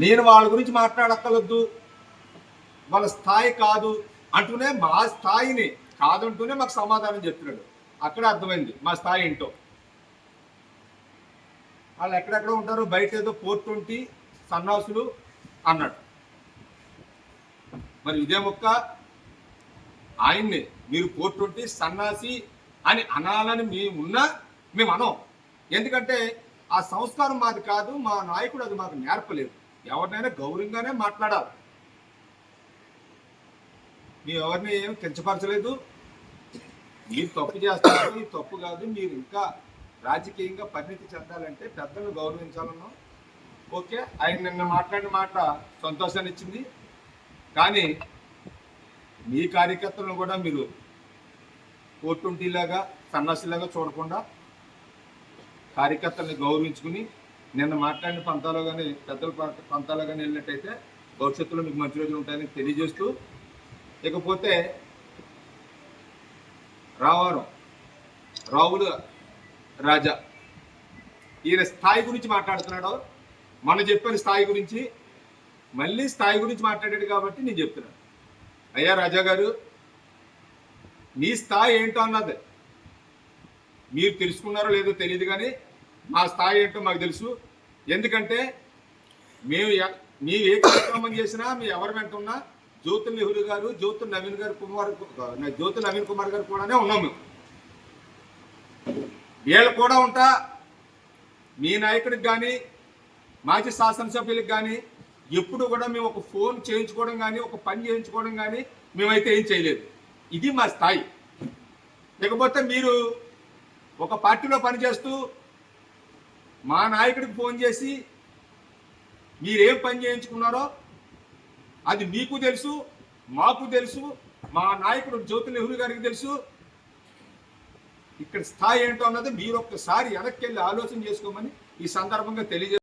నేను వాళ్ళ గురించి మాట్లాడక్కర్లొద్దు, వాళ్ళ స్థాయి కాదు అంటూనే మా స్థాయిని కాదంటూనే మాకు సమాధానం చెప్తున్నాడు. అక్కడ అర్థమైంది మా స్థాయి ఏంటో. వాళ్ళు ఎక్కడెక్కడ ఉంటారు, బయట ఏదో 420 సన్నాసులు అన్నాడు. మరి ఇదే మొక్క ఆయన్ని మీరు 420 సన్నాసి అని అనాలని మేము అనం. ఎందుకంటే ఆ సంస్కారం మాది కాదు, మా నాయకుడు అది మాకు నేర్పలేదు. ఎవరినైనా గౌరవంగానే మాట్లాడాలి. మేము ఎవరిని ఏం కించపరచలేదు. మీరు తప్పు చేస్తారు, ఇది తప్పు కాదు, మీరు ఇంకా రాజకీయంగా పరిణితి చెందాలంటే పెద్దలను గౌరవించాలన్నాం. ఓకే, ఆయన నిన్న మాట్లాడిన మాట సంతోషాన్ని ఇచ్చింది. కానీ మీ కార్యకర్తలను కూడా మీరు 420 లాగా సన్నాసిలాగా చూడకుండా కార్యకర్తల్ని గౌరవించుకుని నిన్న మాట్లాడిన పంతాలో కానీ పెద్దల పంతాలో కానీ వెళ్ళినట్టయితే భవిష్యత్తులో మీకు మంచి రోజులు ఉంటాయని తెలియజేస్తూ, ఇకపోతే రావుల రాజా ఈయన స్థాయి గురించి మాట్లాడుతున్నాడు. మనం చెప్పిన స్థాయి గురించి మళ్ళీ స్థాయి గురించి మాట్లాడాడు కాబట్టి నేను చెప్తున్నాను. అయ్యా రాజా గారు, మీ స్థాయి ఏంటో అన్నది మీరు తెలుసుకున్నారో లేదో తెలియదు, కానీ మా స్థాయి ఏంటో మాకు తెలుసు. ఎందుకంటే మేము ఏ కార్యక్రమం చేసినా మేము ఎవరి వెంట ఉన్నా జ్యోతుల్ నెహ్రూ గారు, జ్యోతుల్ నవీన్ కుమార్ గారు కూడానే ఉన్నాం. మేము వీళ్ళు కూడా ఉంటా. మీ నాయకుడికి కానీ మాజీ శాసనసభ్యులకు కానీ ఎప్పుడు కూడా మేము ఒక ఫోన్ చేయించుకోవడం కానీ ఒక పని చేయించుకోవడం కానీ మేమైతే ఏం చేయలేదు. ఇది మా స్థాయి. లేకపోతే మీరు ఒక పార్టీలో పనిచేస్తూ మా నాయకుడికి ఫోన్ చేసి మీరేం పని చేయించుకున్నారో అది మీకు తెలుసు, మాకు తెలుసు, మా నాయకుడు జ్యోతుల్ నెహ్రూ గారికి తెలుసు. ఇక్కడ స్థాయి ఏంటో అన్నది మీరు ఒక్కసారి వెనక్కి వెళ్ళి ఆలోచన చేసుకోమని ఈ సందర్భంగా తెలియజేస్తారు.